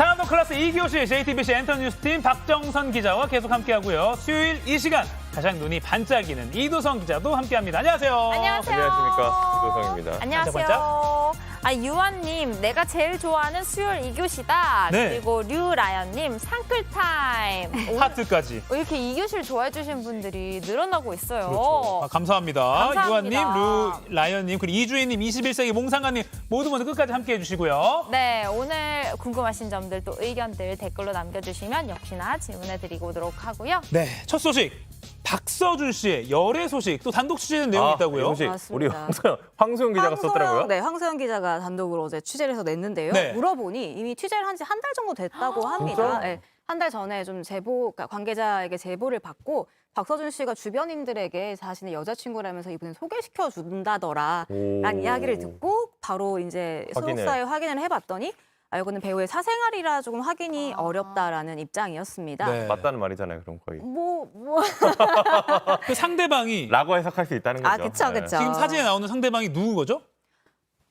상암동 클래스 2교시 JTBC 엔터뉴스팀 박정선 기자와 계속 함께하고요. 수요일 이 시간 가장 눈이 반짝이는 이도성 기자도 함께합니다. 안녕하세요. 안녕하세요. 안녕하십니까. 이도성입니다. 안녕하세요. 유한님, 내가 제일 좋아하는 수요일 2교시다. 네. 그리고 류라연님, 상끌타임. 하트까지. 이렇게 2교시를 좋아해 주신 분들이 늘어나고 있어요. 그렇죠. 감사합니다. 감사합니다. 유한님, 류라연님, 그리고 이주희님, 21세기 몽상가님 모두 끝까지 함께해 주시고요. 네, 오늘 궁금하신 점들 또 의견들 댓글로 남겨주시면 역시나 질문해드리고 오도록 하고요. 네, 첫 소식. 박서준 씨의 열애 소식 또 단독 취재된 내용이 있다고요? 소식. 우리 맞습니다. 황소영 기자가 썼더라고요. 네, 황소영 기자가 단독으로 어제 취재를 해서 냈는데요. 네. 물어보니 이미 취재를 한 지 한 달 정도 됐다고 합니다. 진짜? 네, 한 달 전에 좀 그러니까 관계자에게 제보를 받고 박서준 씨가 주변인들에게 자신의 여자친구라면서 이분을 소개시켜 준다더라 라는 이야기를 듣고 바로 이제 소속사에 확인을 해봤더니 이거는 배우의 사생활이라 조금 확인이 어렵다라는 입장이었습니다. 네. 맞다는 말이잖아요, 그럼 거의. 그 상대방이 라고 해석할 수 있다는 거죠. 그쵸, 네. 그쵸. 지금 사진에 나오는 상대방이 누군 거죠?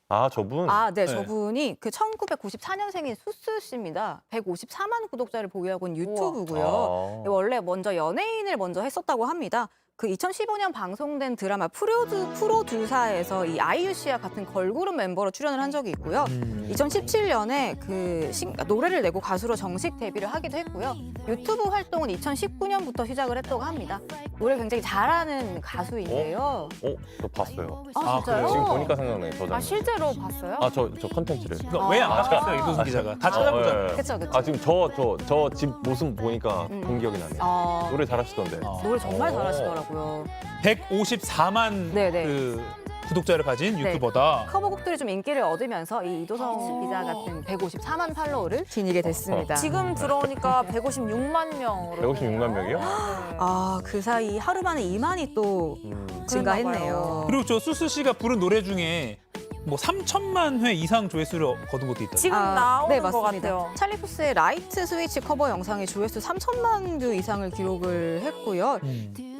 아, 저분? 네, 네. 저분이 그 1994년생인 수스 씨입니다. 154만 구독자를 보유하고 있는 유튜브고요. 원래 먼저 연예인을 먼저 했었다고 합니다. 그 2015년 방송된 드라마 프로듀사에서 이 아이유 씨와 같은 걸그룹 멤버로 출연을 한 적이 있고요. 2017년에 노래를 내고 가수로 정식 데뷔를 하기도 했고요. 유튜브 활동은 2019년부터 시작을 했다고 합니다. 노래 굉장히 잘하는 가수인데요. 저 봤어요. 진짜요? 그래요? 지금 보니까 생각나요, 저 장면. 실제로 봤어요? 저 컨텐츠를. 왜 안 봤어요, 이도성 기자가? 다 찾아보잖아요. 네. 그쵸. 지금 저 집 모습 보니까 본 기억이 나네요. 노래 잘하시던데. 노래 정말 어. 잘하시더라고요. 154만 네네. 그 구독자를 가진 네. 유튜버다. 커버곡들이 좀 인기를 얻으면서 이 이도성 기자 같은 154만 팔로워를 지니게 됐습니다. 지금 들어오니까 156만 명으로. 156만 명이요? 그 사이 하루 만에 2만이 또 증가했네요. 그리고 저 수스 씨가 부른 노래 중에 뭐 3천만 회 이상 조회수를 거둔 것도 있다. 지금 나오는 네, 것 맞습니다. 같아요. 찰리 푸스의 라이트 스위치 커버 영상이 조회수 3천만 뷰 이상을 기록을 했고요.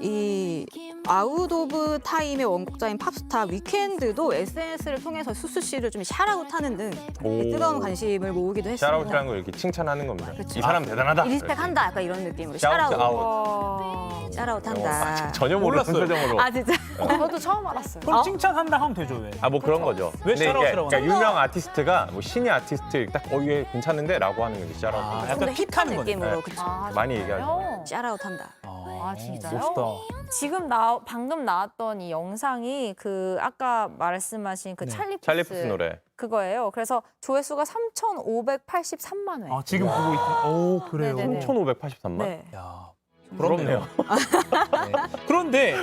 이 아웃 오브 타임의 원곡자인 팝스타 위켄드도 SNS를 통해서 수수 씨를 좀 샤라웃하는 등 뜨거운 관심을 모으기도 했습니다. 샤라웃이라는 걸 이렇게 칭찬하는 겁니다. 그쵸. 이 사람 대단하다. 리스펙한다 약간 이런 느낌으로 샤웃, 샤라웃. 샤웃. 샤라웃한다. 전혀 모르는 몰랐어요. 표정으로. 진짜? 저도 처음 알았어요. 그럼 칭찬한다 하면 되죠, 왜? 뭐 그런 거죠. 왜 근데 이게 샤라웃이라고 그러니까 유명 아티스트가 뭐 신의 아티스트 딱 이게 괜찮은데 라고 하는 게 샤라웃. 약간 좀 더 힙한 픽하는 거네. 느낌으로 네. 그쵸. 많이 얘기하죠. 샤라웃한다. 진짜요? 멋있다. 지금 방금 나왔던 이 영상이 그 아까 말씀하신 그 네. 찰리푸스 노래. 그거예요. 그래서 조회수가 3,583만 회. 지금 보고 있다. 오, 그래요. 네네네. 3,583만? 네. 야, 부럽네요. 네. 그런데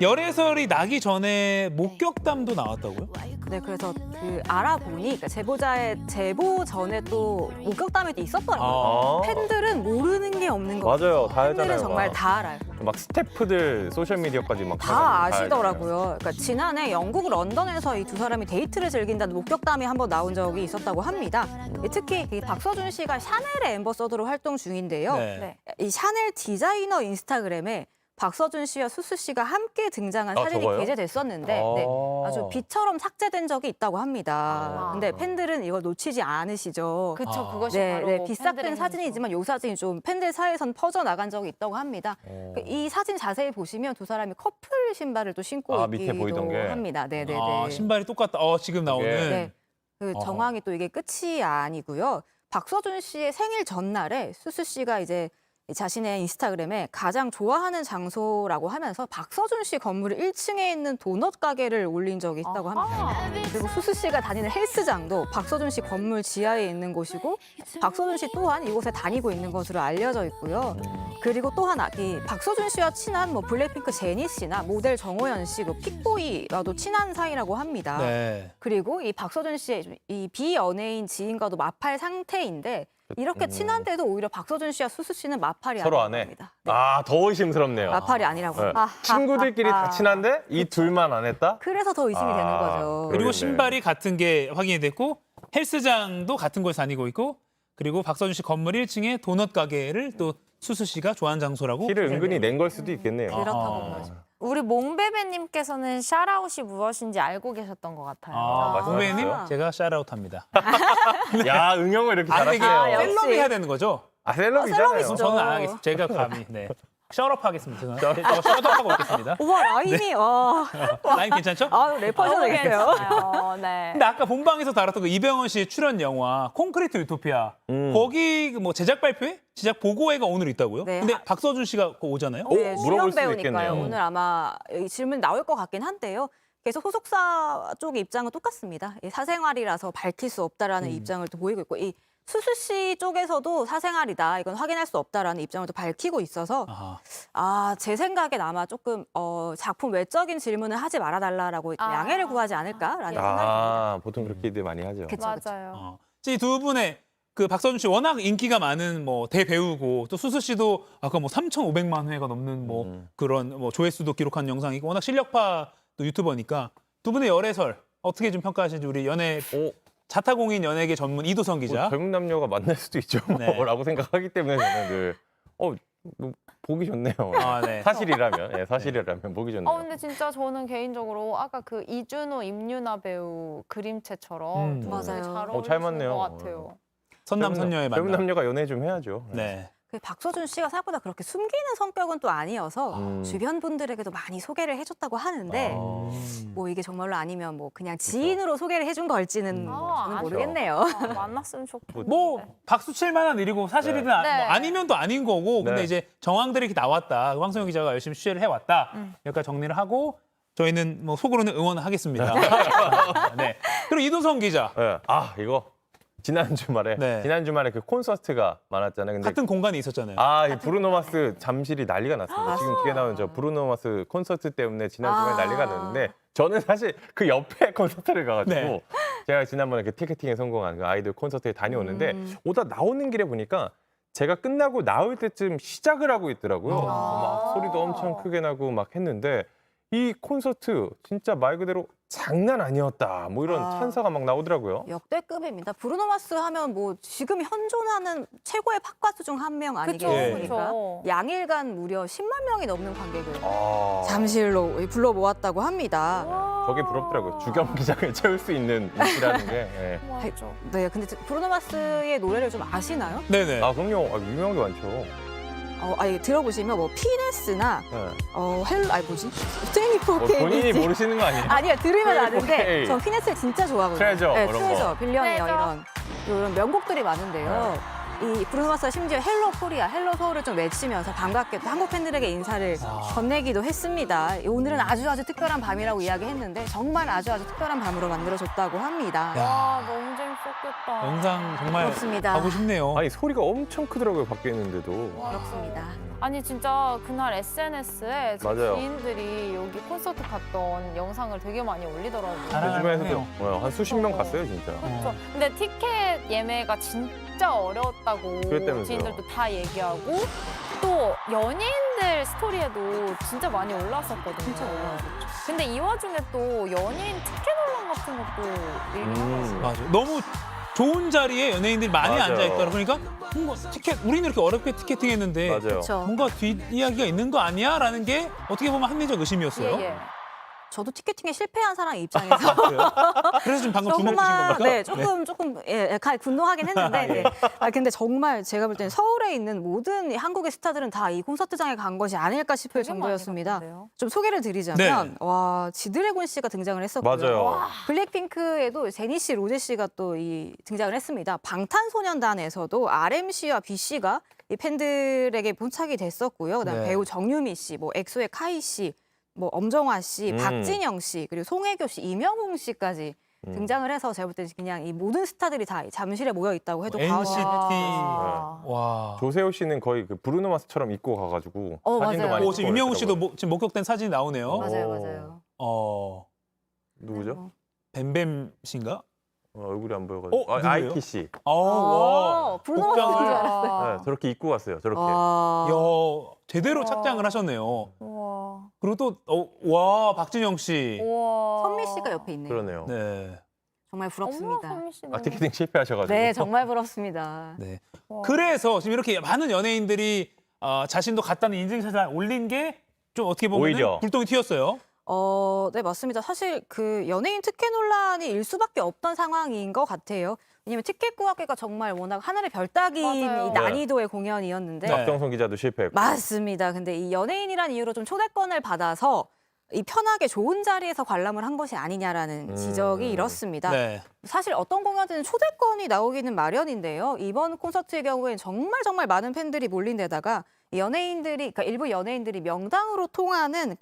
열애설이 나기 전에 목격담도 나왔다고요? 네, 그래서 그 알아보니 그러니까 제보자의 제보 전에 또 목격담이 또 있었더라고요. 팬들은 모르는 게 없는 거 맞아요. 다 팬들은 알잖아요. 정말 막. 다 알아요. 막 스태프들 소셜미디어까지 막 다 알잖아요. 아시더라고요. 그러니까 지난해 영국 런던에서 이 두 사람이 데이트를 즐긴다는 목격담이 한번 나온 적이 있었다고 합니다. 특히 이 박서준 씨가 샤넬의 앰버서더로 활동 중인데요. 네. 이 샤넬 디자이너 인스타그램에 박서준 씨와 수수 씨가 함께 등장한 사진이 저거요? 게재됐었는데 네, 아주 빛처럼 삭제된 적이 있다고 합니다. 근데 팬들은 이걸 놓치지 않으시죠. 그쵸, 그것이 네, 바로 네, 비싹든 팬들의 사진이지만 이 사진이 좀 팬들 사이에선 퍼져나간 적이 있다고 합니다. 이 사진 자세히 보시면 두 사람이 커플 신발을 또 신고 밑에 있기도 보이던 게. 합니다. 네, 네, 아, 네. 신발이 똑같다. 지금 나오는. 네. 그 어허. 정황이 또 이게 끝이 아니고요. 박서준 씨의 생일 전날에 수수 씨가 이제 자신의 인스타그램에 가장 좋아하는 장소라고 하면서 박서준 씨 건물 1층에 있는 도넛 가게를 올린 적이 있다고 합니다. 그리고 수수 씨가 다니는 헬스장도 박서준 씨 건물 지하에 있는 곳이고 박서준 씨 또한 이곳에 다니고 있는 것으로 알려져 있고요. 그리고 또 하나 이 박서준 씨와 친한 뭐 블랙핑크 제니 씨나 모델 정호연 씨, 그 픽보이와도 친한 사이라고 합니다. 네. 그리고 이 박서준 씨의 이 비연예인 지인과도 마팔 상태인데 이렇게 친한데도 오히려 박서준 씨와 수수 씨는 마팔이 서로 아니라고 안 해. 합니다. 네. 더 의심스럽네요. 마팔이 아니라고. 네. 합니다. 친구들끼리 다 친한데 이 둘만 안 했다? 그래서 더 의심이 되는 거죠. 그리고 그러겠네. 신발이 같은 게 확인이 됐고 헬스장도 같은 곳에 다니고 있고 그리고 박서준 씨 건물 1층에 도넛 가게를 또 수수 씨가 좋아하는 장소라고. 티를 은근히 낸 걸 수도 있겠네요. 그렇다고 아하. 보여집니다. 우리 몽베베님께서는 샤라웃이 무엇인지 알고 계셨던 것 같아요. 말씀하셨어요? 후배님 제가 샤라웃합니다. 야, 응용을 이렇게 아, 근데 이게 잘하세요. 역시. 셀럽이 해야 되는 거죠? 셀럽이잖아요. 셀럽이시죠. 저는 안 하겠습니다. 제가 감히 네. 셔럽 하겠습니다. 저 셔럽하고 있겠습니다. 우와 라임이 와. 라인 괜찮죠? 래퍼셔도 너무 되겠어요. 괜찮아요. 네. 근데 아까 본방에서 다뤘던 그 이병헌 씨의 출연 영화 콘크리트 유토피아 거기 그뭐 제작 발표회, 제작 보고회가 오늘 있다고요? 네. 근데 박서준 씨가 그거 오잖아요. 네, 물어볼 주연 수도 배우니까요. 있겠네요. 오늘 아마 이 질문 나올 것 같긴 한데요. 그래서 소속사 쪽의 입장은 똑같습니다. 이 사생활이라서 밝힐 수 없다라는 입장을 또 보이고 있고 이 수수 씨 쪽에서도 사생활이다. 이건 확인할 수 없다라는 입장을 또 밝히고 있어서 아하. 제 생각엔 아마 조금 작품 외적인 질문을 하지 말아달라고 양해를 구하지 않을까라는 생각이 듭니다. 보통 그렇게들 많이 하죠. 그쵸, 그쵸. 맞아요. 이 두 분의 그 박서준 씨 워낙 인기가 많은 뭐 대배우고 또 수수 씨도 아까 뭐 3,500만 회가 넘는 뭐 그런 뭐 조회수도 기록한 영상이고 워낙 실력파 또 유튜버니까 두 분의 열애설 어떻게 좀 평가하시는지 우리 연애 자타공인 연예계 전문 이도성 기자. 젊은 남녀가 만날 수도 있죠. 네. 라고 생각하기 때문에 저는 늘 보기 좋네요. 아, 네. 사실이라면, 사실이라면 보기 좋네요. 근데 진짜 저는 개인적으로 아까 그 이준호, 임유나 배우 그림체처럼 두 분이 맞아요. 잘 잘 어울리시는 맞네요. 것 같아요. 선남 선녀의 젊은 만남. 남녀가 연애 좀 해야죠. 네. 그 박서준 씨가 생각보다 그렇게 숨기는 성격은 또 아니어서 주변 분들에게도 많이 소개를 해줬다고 하는데 뭐 이게 정말로 아니면 뭐 그냥 지인으로 소개를 해준 걸지는 저는 모르겠네요. 만났으면 좋겠는데. 뭐 박수 칠 만한 일이고 사실이든 뭐 네. 아니면 또 아닌 거고 근데 네. 이제 정황들이 이렇게 나왔다. 황성영 기자가 열심히 취재를 해왔다. 여기까지 정리를 하고 저희는 뭐 속으로는 응원하겠습니다. 네. 그리고 이도성 기자 네. 이거 지난 주말에 네. 그 콘서트가 많았잖아요. 근데 같은 공간에 있었잖아요. 이 브루노 마스 잠실이 난리가 났습니다. 지금 뒤에 나온 저 브루노 마스 콘서트 때문에 지난 주말에 난리가 났는데 저는 사실 그 옆에 콘서트를 가가지고 네. 제가 지난번에 그 티켓팅에 성공한 그 아이돌 콘서트에 다녀오는데 오다 나오는 길에 보니까 제가 끝나고 나올 때쯤 시작을 하고 있더라고요. 막 소리도 엄청 크게 나고 막 했는데 이 콘서트 진짜 말 그대로 장난 아니었다. 뭐 이런 찬사가 막 나오더라고요. 역대급입니다. 브루노 마스 하면 뭐 지금 현존하는 최고의 팝 가수 중 한 명 그쵸, 아니겠습니까? 그쵸. 양일간 무려 10만 명이 넘는 관객을 아, 잠실로 불러 모았다고 합니다. 저게 부럽더라고요. 주경기장을 채울 수 있는 인기라는 게. 예. 맞죠. 네, 근데 브루노 마스의 노래를 좀 아시나요? 네네. 그럼요. 유명한 게 많죠. 들어보시면 뭐 피네스나 네. 헬로 뭐지? 24K 본인이 모르시는 거 아니에요? 아니요, 들으면 아는데 24K. 전 피네스를 진짜 좋아하거든요. 트레저, 네, 이런 트레저, 거. 빌리언이어 트레저. 이런 명곡들이 많은데요. 이 브루노 마스가 심지어 헬로 코리아, 헬로 서울을 좀 외치면서 반갑게 또 한국 팬들에게 인사를 건네기도 했습니다. 오늘은 아주 특별한 밤이라고 이야기했는데 정말 아주 특별한 밤으로 만들어졌다고 합니다. 와, 너무 재밌었겠다. 영상 정말 그렇습니다. 가고 싶네요. 아니 소리가 엄청 크더라고요. 밖에 있는데도. 그렇습니다. 아니 진짜 그날 SNS에 제 맞아요. 지인들이 여기 콘서트 갔던 영상을 되게 많이 올리더라고요. 그 잘하네요. 주변에서도 한 수십 명 갔어요, 진짜. 그렇죠. 근데 티켓 예매가 진짜 어려웠다고 그랬다면서요. 지인들도 다 얘기하고 또 연예인들 스토리에도 진짜 많이 올라왔었거든요. 진짜 올라왔었죠. 근데 이 와중에 또 연예인 티켓 논란 같은 것도 일어나서 맞아. 너무 좋은 자리에 연예인들이 많이 맞아요. 앉아있더라. 그러니까 뭔가 우리는 이렇게 어렵게 티켓팅했는데 맞아요. 그렇죠. 뭔가 뒷이야기가 있는 거 아니야? 라는 게 어떻게 보면 합리적 의심이었어요. 예. 저도 티켓팅에 실패한 사람 입장에서 그래서 지금 방금 주먹 드신 정말 건가요? 네, 조금 약간 분노하긴 했는데 네. 근데 정말 제가 볼 때는 서울에 있는 모든 한국의 스타들은 다 이 콘서트장에 간 것이 아닐까 싶을 되게 많이 정도였습니다. 갔던데요. 좀 소개를 드리자면 와 지드래곤 씨가 등장을 했었고요. 맞아요. 블랙핑크에도 제니 씨, 로제 씨가 또 이 등장을 했습니다. 방탄소년단에서도 RM 씨와 B 씨가 이 팬들에게 본착이 됐었고요. 그다음 네. 배우 정유미 씨, 뭐 엑소의 카이 씨, 뭐 엄정화 씨, 박진영 씨, 그리고 송혜교 씨, 이명웅 씨까지 등장을 해서 제가 볼 때 그냥 이 모든 스타들이 다 잠실에 모여 있다고 해도 NCT. 과언이 와. 와. 조세호 씨는 거의 그 브루노 마스처럼 입고 가가지고 사진도 맞아요. 많이 지금 임영웅 씨도 찍고 지금 목격된 사진이 나오네요. 맞아요, 오. 맞아요. 누구죠? 뱀뱀 씨인가? 얼굴이 안 보여가지고. 누구예요? 아이키 씨. 와. 브루노 마스인 줄 복장을 알았어요. 네, 저렇게 입고 갔어요. 저렇게. 야, 제대로 와. 착장을 하셨네요. 우와. 그리고 또 와, 박진영 씨. 우와. 선미 씨가 옆에 있네요. 그러네요. 네. 정말 부럽습니다. 선미 씨 너무- 티켓팅 실패하셔가지고. 네, 정말 부럽습니다. 네. 와. 그래서 지금 이렇게 많은 연예인들이 자신도 갔다는 인증샷을 올린 게 좀 어떻게 보면 오히려. 불똥이 튀었어요. 네, 맞습니다. 사실 그 연예인 특혜 논란이 일 수밖에 없던 상황인 것 같아요. 왜냐면 특혜꾸학회가 정말 워낙 하늘의 별 따기인 맞아요. 이 난이도의 공연이었는데 네. 박정선 기자도 실패했고. 맞습니다. 근데 이 연예인이란 이유로 좀 초대권을 받아서 이 편하게 좋은 자리에서 관람을 한 것이 아니냐라는 지적이 이렇습니다. 네. 사실 어떤 공연들은 초대권이 나오기는 마련인데요. 이번 콘서트의 경우에는 정말 많은 팬들이 몰린 데다가 연예인들이, 그러니까 일부 연예인들이 명당으로 통하는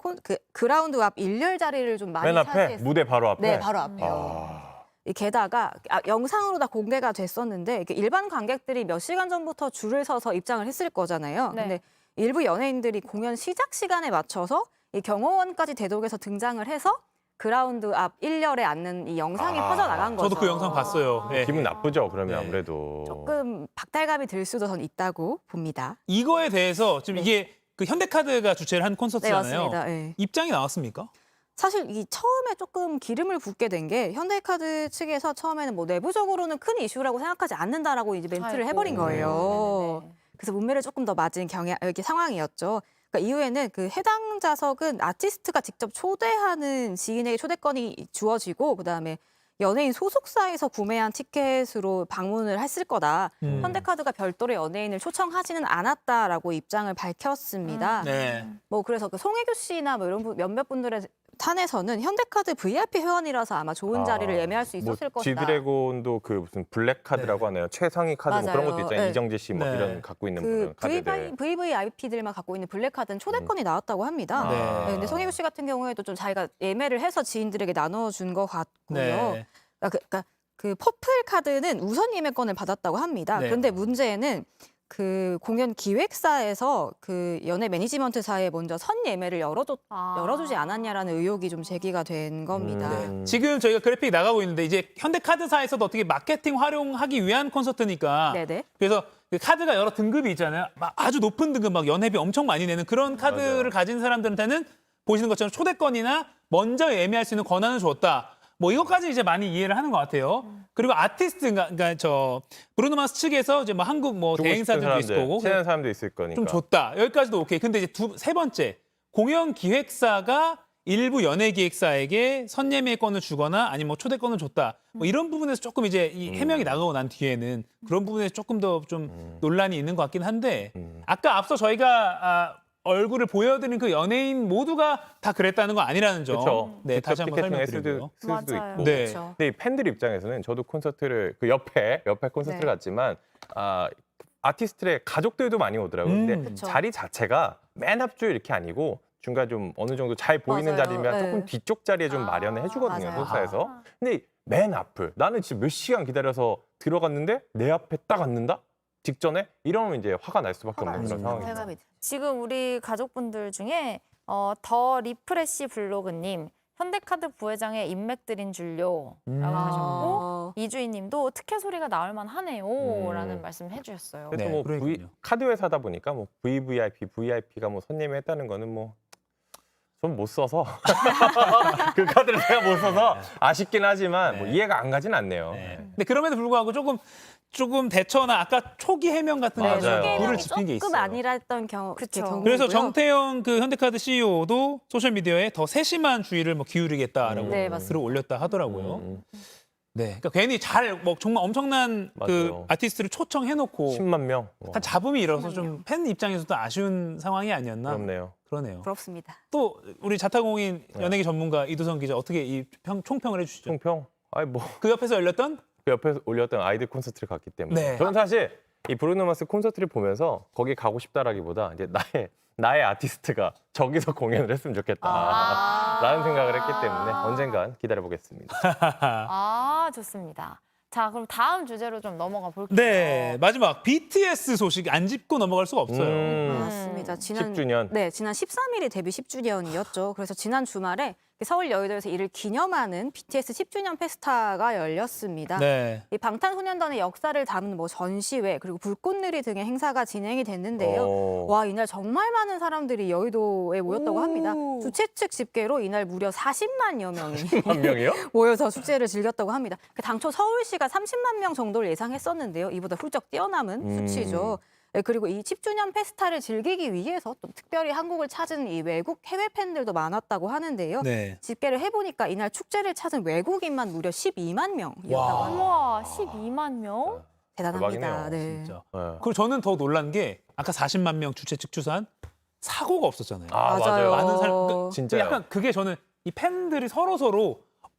그라운드 앞 일렬 자리를 좀 많이 맨 앞에 차지했어요. 무대 바로 앞에. 네, 바로 앞에요. 게다가 영상으로 다 공개가 됐었는데 이게 일반 관객들이 몇 시간 전부터 줄을 서서 입장을 했을 거잖아요. 네. 근데 일부 연예인들이 공연 시작 시간에 맞춰서 이 경호원까지 대동해서 등장을 해서 그라운드 앞 1열에 앉는 이 영상이 퍼져나간 거죠. 저도 그 영상 봤어요. 네. 기분 나쁘죠. 그러면 네. 아무래도. 조금 박탈감이 들 수도 전 있다고 봅니다. 이거에 대해서 지금 이게 그 현대카드가 주최를 한 네, 콘서트잖아요. 맞습니다. 네. 입장이 나왔습니까? 사실 이 처음에 조금 기름을 붓게 된 게 현대카드 측에서 처음에는 뭐 내부적으로는 큰 이슈라고 생각하지 않는다라고 이제 멘트를 아이고. 해버린 거예요. 네네네. 그래서 문매를 조금 더 맞은 이렇게 상황이었죠. 그러니까 이후에는 그 해당 좌석은 아티스트가 직접 초대하는 지인에게 초대권이 주어지고 그다음에 연예인 소속사에서 구매한 티켓으로 방문을 했을 거다. 현대카드가 별도로 연예인을 초청하지는 않았다라고 입장을 밝혔습니다. 네. 뭐 그래서 그 송혜교 씨나 뭐 이런 몇몇 분들의 탄에서는 현대카드 VIP 회원이라서 아마 좋은 자리를 예매할 수 있었을 뭐 것이다. 지드래곤도 그 무슨 블랙 카드라고 하나요? 최상위 카드 뭐 그런 맞아요. 것도 있잖아요. 네. 이정재 씨 뭐 네. 이런 갖고 있는 그 카드들. VVIP들만 갖고 있는 블랙카드는 초대권이 나왔다고 합니다. 네. 네, 근데 송혜교 씨 같은 경우에도 좀 자기가 예매를 해서 지인들에게 나눠준 것 같고요. 네. 그러니까 그 퍼플 카드는 우선 예매권을 받았다고 합니다. 네. 그런데 문제는 그 공연 기획사에서 그 연예 매니지먼트사에 먼저 선 예매를 열어주지 않았냐라는 의혹이 좀 제기가 된 겁니다. 네. 지금 저희가 그래픽이 나가고 있는데 이제 현대카드사에서도 어떻게 마케팅 활용하기 위한 콘서트니까 네네. 그래서 그 카드가 여러 등급이 있잖아요. 막 아주 높은 등급 막 연회비 엄청 많이 내는 그런 카드를 맞아요. 가진 사람들한테는 보시는 것처럼 초대권이나 먼저 예매할 수 있는 권한을 줬다. 뭐 이것까지 이제 많이 이해를 하는 것 같아요. 그리고 아티스트, 그러니까 저 브루노 마스 측에서 이제 뭐 한국 뭐 주고 싶은 대행사들도 있을 사람들, 거고 친한 사람도 있을 거니까. 좀 줬다. 여기까지도 오케이. 근데 이제 세 번째 공연 기획사가 일부 연예 기획사에게 선예매권을 주거나 아니면 뭐 초대권을 줬다. 뭐 이런 부분에서 조금 이제 이 해명이 나가고 난 뒤에는 그런 부분에서 조금 더 좀 논란이 있는 것 같긴 한데 아까 앞서 저희가 얼굴을 보여드린 그 연예인 모두가 다 그랬다는 거 아니라는 점. 그렇죠. 네, 다시 한번 티켓팅에 설명드리고요. 쓸 수도 맞아요. 있고. 네. 그렇죠. 근데 이 팬들 입장에서는 저도 콘서트를 그 옆에 콘서트를 네. 갔지만 아티스트의 가족들도 많이 오더라고요. 근데 그쵸. 자리 자체가 맨 앞줄 이렇게 아니고 중간 좀 어느 정도 잘 보이는 맞아요. 자리면 네. 조금 뒤쪽 자리에 좀 마련을 해주거든요. 맞아요. 소속사에서. 근데 맨 앞을 나는 지금 몇 시간 기다려서 들어갔는데 내 앞에 딱 앉는다? 직전에? 이러면 이제 화가 날 수밖에 없는 그런 상황이죠. 회감이 지금 우리 가족분들 중에 더 리프레시 블로그님 현대카드 부회장의 인맥들인 줄요라고 하셨고 이주희님도 특혜 소리가 나올 만하네요라는 말씀 해주셨어요. 그래도 네, 뭐 그러니까요. 카드 회사다 보니까 뭐 VVIP, VIP가 뭐 선예매했다는 거는 뭐 좀 못 써서 그 카드를 제가 못 써서 아쉽긴 하지만 뭐 이해가 안 가진 않네요. 네. 근데 그럼에도 불구하고 조금 대처나 아까 초기 해명 같은 맞아요. 거에서 초기 불을 지핀 게 있어요. 조금 아니랬던 경우. 그쵸. 그래서 정태영 그 현대카드 CEO도 소셜 미디어에 더 세심한 주의를 뭐 기울이겠다라고 네, 맞습니다. 글을 올렸다 하더라고요. 네, 그러니까 괜히 뭐 정말 엄청난 그 맞아요. 아티스트를 초청해놓고 10만 명. 한 잡음이 일어서 좀 팬 입장에서도 아쉬운 상황이 아니었나? 그렇네요. 그러네요. 부럽습니다. 또 우리 자타공인 연예계 전문가 이두성 기자 어떻게 이 총평을 해주시죠? 총평. 아니 뭐 그 옆에서 열렸던 그 옆에서 올렸던 아이들 콘서트를 갔기 때문에 네. 저는 사실 이 브루노 마스 콘서트를 보면서 거기 가고 싶다라기보다 이제 나의 아티스트가 저기서 공연을 했으면 좋겠다 라는 생각을 했기 때문에 언젠간 기다려보겠습니다. 아 좋습니다. 자 그럼 다음 주제로 좀 넘어가 볼게요. 네 마지막 BTS 소식 안 짚고 넘어갈 수가 없어요. 맞습니다. 10주년. 네, 지난 13일이 데뷔 10주년이었죠. 그래서 지난 주말에 서울 여의도에서 이를 기념하는 BTS 10주년 페스타가 열렸습니다. 네. 이 방탄소년단의 역사를 담은 뭐 전시회 그리고 불꽃놀이 등의 행사가 진행이 됐는데요. 와, 이날 정말 많은 사람들이 여의도에 모였다고 합니다. 주최 측 집계로 이날 무려 40만여 명이 한 명이요? 모여서 축제를 즐겼다고 합니다. 당초 서울시가 30만 명 정도를 예상했었는데요. 이보다 훌쩍 뛰어남은 수치죠. 네, 그리고 이 10주년 페스타를 즐기기 위해서 또 특별히 한국을 찾은 이 외국 해외 팬들도 많았다고 하는데요. 네. 집계를 해보니까 이날 축제를 찾은 외국인만 무려 12만 명이었다고 와. 합니다. 우와, 12만 명? 대단합니다. 대박이네요, 네. 진짜. 네. 그리고 저는 더 놀란 게 아까 40만 명 주최 측 추산 사고가 없었잖아요. 아, 맞아요. 맞아요. 많은 사람 그러니까 진짜요. 약간 그게 저는 이 팬들이 서로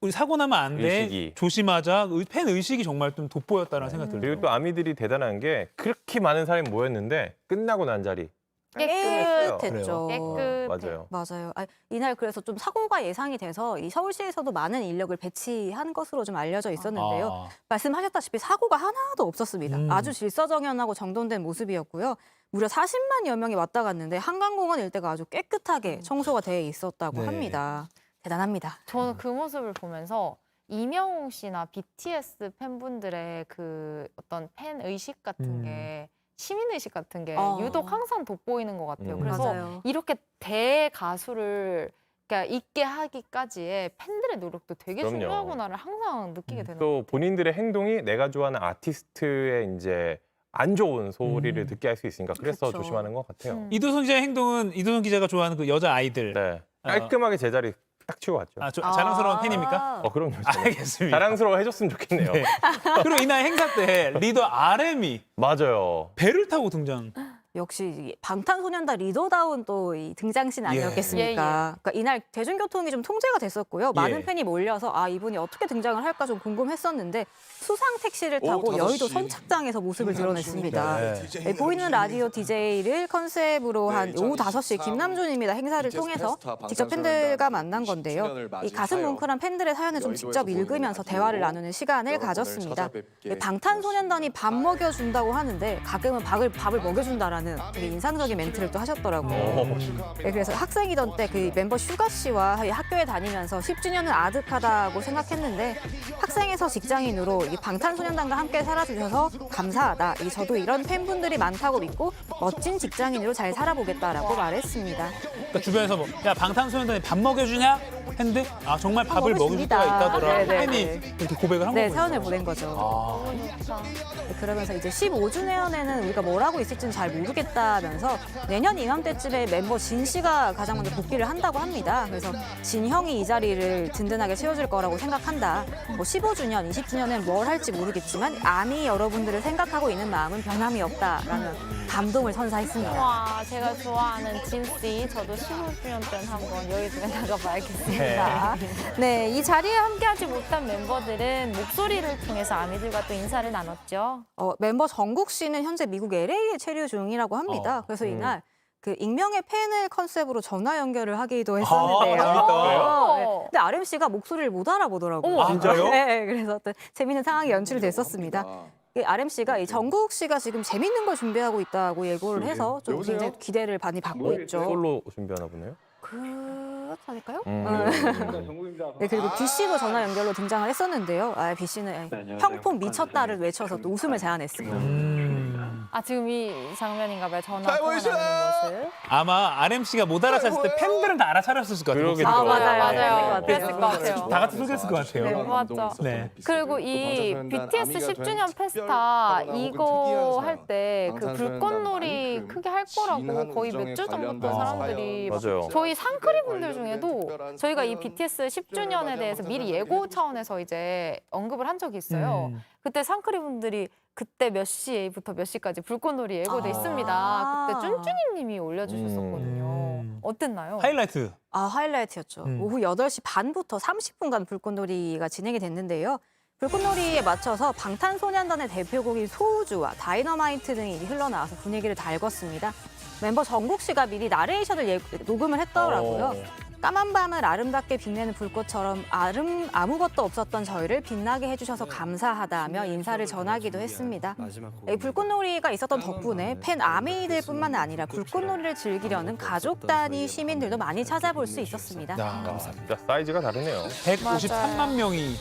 우리 사고 나면 안 돼. 의식이. 조심하자. 팬 의식이 정말 좀 돋보였다는 생각이 들어요. 그리고 또 아미들이 대단한 게 그렇게 많은 사람이 모였는데 끝나고 난 자리 깨끗했죠. 깨끗해. 맞아요. 맞아요. 이날 그래서 좀 사고가 예상이 돼서 이 서울시에서도 많은 인력을 배치한 것으로 좀 알려져 있었는데요. 아. 말씀하셨다시피 사고가 하나도 없었습니다. 아주 질서정연하고 정돈된 모습이었고요. 무려 40만여 명이 왔다 갔는데 한강공원 일대가 아주 깨끗하게 청소가 돼 있었다고 네. 합니다. 대단합니다. 저는 그 모습을 보면서 이명웅 씨나 BTS 팬분들의 그 어떤 팬 의식 같은 게 시민 의식 같은 게 유독 항상 돋보이는 것 같아요. 그래서 맞아요. 이렇게 대가수를 그러니까 있게 하기까지의 팬들의 노력도 되게 그럼요. 중요하구나를 항상 느끼게 되는 것 또 같아요. 본인들의 행동이 내가 좋아하는 아티스트의 이제 안 좋은 소리를 듣게 할 수 있으니까 그래서 그렇죠. 조심하는 것 같아요. 이두선 기자의 행동은 이두선 기자가 좋아하는 그 여자 아이들. 네. 깔끔하게 제자리 딱 치고 갔죠. 자랑스러운 팬입니까? 그럼요. 알겠습니다. 자랑스러워 해줬으면 좋겠네요. 네. 그리고 이날 행사 때 리더 RM이 맞아요. 배를 타고 등장. 역시 이 방탄소년단 리더다운 또 이 등장신 아니었겠습니까? 예, 예. 그러니까 이날 대중교통이 좀 통제가 됐었고요. 많은 예. 팬이 몰려서 이분이 어떻게 등장을 할까 좀 궁금했었는데 수상 택시를 타고 오후 여의도 5시 선착장에서 모습을 드러냈습니다. 네. 보이는 라디오 DJ를 컨셉으로 네, 한 오후 5시 2023 김남준입니다. 행사를 BTS 통해서 페스타 직접 팬들과 만난 건데요. 20주년을 이 가슴 맞이하여 뭉클한 팬들의 사연을 좀 직접 여의도에서 읽으면서 보이는 대화를 라디오로 나누는 시간을 여러분을 가졌습니다. 찾아뵙게 방탄소년단이 밥 먹여준다고 하는데 가끔은 밥을 먹여준다라는 되게 인상적인 멘트를 또 하셨더라고요. 네, 그래서 학생이던 때 그 멤버 슈가 씨와 학교에 다니면서 10주년은 아득하다고 생각했는데 학생에서 직장인으로 이 방탄소년단과 함께 살아주셔서 감사하다. 저도 이런 팬분들이 많다고 믿고 멋진 직장인으로 잘 살아보겠다라고 말했습니다. 그러니까 주변에서 뭐, 야 방탄소년단이 밥 먹여주냐? 했는데 정말 밥을 먹여줄 때가 먹여줍니다. 있다더라. 네, 네, 팬이 네. 이렇게 고백을 한 네, 거군요. 사연을 보낸 거죠. 아, 네, 그러면서 이제 15주년에는 우리가 뭘 하고 있을지는 잘 모르겠다면서 내년 이맘때쯤에 멤버 진 씨가 가장 먼저 복귀를 한다고 합니다. 그래서 진 형이 이 자리를 든든하게 채워줄 거라고 생각한다. 뭐 15주년, 20주년엔 뭘 할지 모르겠지만 아미 여러분들을 생각하고 있는 마음은 변함이 없다라는 감동을 선사했습니다. 와, 제가 좋아하는 진씨, 저도 15주년 때는 한번 여의도에 나가봐야겠습니다. 네, 이 자리에 함께하지 못한 멤버들은 목소리를 통해서 아미들과 또 인사를 나눴죠. 멤버 정국 씨는 현재 미국 LA에 체류 중이라고 합니다. 그래서 이날 그 익명의 팬을 컨셉으로 전화 연결을 하기도 했었는데요. 재밌다. 네. 근데 RM 씨가 목소리를 못 알아보더라고요. 아, 진짜요? 네, 그래서 또 재미있는 상황이 연출이 됐었습니다. RM 씨가 이 정국 씨가 지금 재밌는 걸 준비하고 있다고 예고를 해서 좀 여보세요? 굉장히 기대를 많이 받고 있죠. 솔로 준비하나 보네요. 그렇다니까요? 정국입니다. 네, 그리고 B 씨도 전화 연결로 등장을 했었는데요. B 씨는 형폰 미쳤다를 외쳐서 또 웃음을 자아냈습니다. 아, 지금 이 장면인가 봐요. 전화 통화 나누는 모습. 아마 RMC가 못 알아챘을 때 팬들은 다 알아차렸을 것 같아요. 그러겠죠. 목소리가. 맞아요. 네, 그랬을 것 같아요. 다 같이 속였을 것 같아요. 네, 맞죠. 네. 그리고 이 BTS 10주년 페스타 이거 할 때 그 불꽃놀이 크게 할 거라고 거의 몇 주 전부터 사람들이 막 맞아요. 저희 상크리 분들 중에도 저희가 이 BTS 10주년에 대해서 미리 예고 차원에서 이제 언급을 한 적이 있어요. 그때 상크리 분들이 그때 몇 시부터 몇 시까지 불꽃놀이 예고돼 있습니다. 그때 쭌쭌이 님이 올려주셨었거든요. 어땠나요? 하이라이트. 하이라이트였죠. 오후 8시 반부터 30분간 불꽃놀이가 진행이 됐는데요. 불꽃놀이에 맞춰서 방탄소년단의 대표곡인 소우주와 다이너마이트 등이 흘러나와서 분위기를 달궜습니다. 멤버 정국 씨가 미리 나레이션을 녹음을 했더라고요. 까만 밤을 아름답게 빛내는 불꽃처럼 아무것도 없었던 저희를 빛나게 해주셔서 감사하다며 인사를 전하기도 했습니다. 불꽃놀이가 있었던 덕분에 팬 아미들뿐만 아니라 불꽃놀이를 즐기려는 가족 단위 시민들도 많이 찾아볼 수 있었습니다. 야, 진짜 사이즈가 다르네요. 153만 명이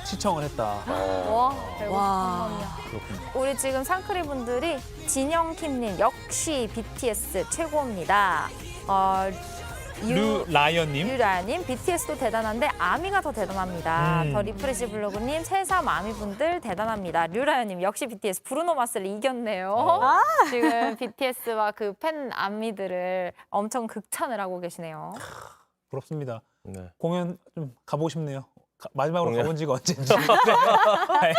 시청을 했다. 와, 와. 그렇군요. 우리 지금 상크리 분들이 진영킴님 역시 BTS 최고입니다. 류라연님. 유라님, BTS도 대단한데 아미가 더 대단합니다. 더 리프레시 블로그님, 새삼 아미분들 대단합니다. 류라연님 역시 BTS 브루노 마스를 이겼네요. 지금 BTS와 그 팬 아미들을 엄청 극찬을 하고 계시네요. 부럽습니다. 네. 공연 좀 가보고 싶네요. 마지막으로 공연? 가본 지가 언제인지. 네.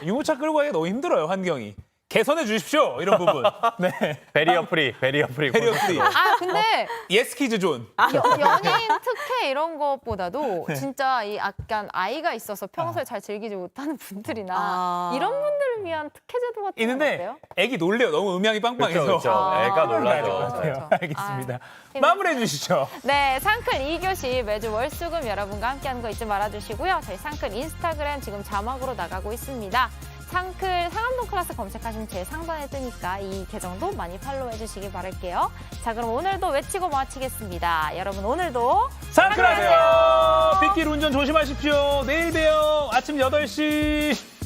유모차 끌고 가기가 너무 힘들어요, 환경이. 개선해 주십시오, 이런 부분. 네. 베리어 프리. 배리어 프리. 근데 예스키즈 존. 연예인 특혜 이런 것보다도 진짜 이 약간 아이가 있어서 평소에 잘 즐기지 못하는 분들이나 이런 분들을 위한 특혜 제도 같은 거 있는데 어때요? 애기 놀래요. 너무 음향이 빵빵해서. 그렇죠. 애가 놀라야 될것 놀라죠. 같아요. 그렇죠. 알겠습니다. 아, 마무리해 주시죠. 네, 상클 2교시 매주 월수금 여러분과 함께하는 거 잊지 말아주시고요. 저희 상클 인스타그램 지금 자막으로 나가고 있습니다. 상클 상암동 클래스 검색하시면 제 상단에 뜨니까 이 계정도 많이 팔로우해 주시기 바랄게요. 자, 그럼 오늘도 외치고 마치겠습니다. 여러분 오늘도 상클하세요. 빗길 운전 조심하십시오. 내일 봬요. 아침 8시.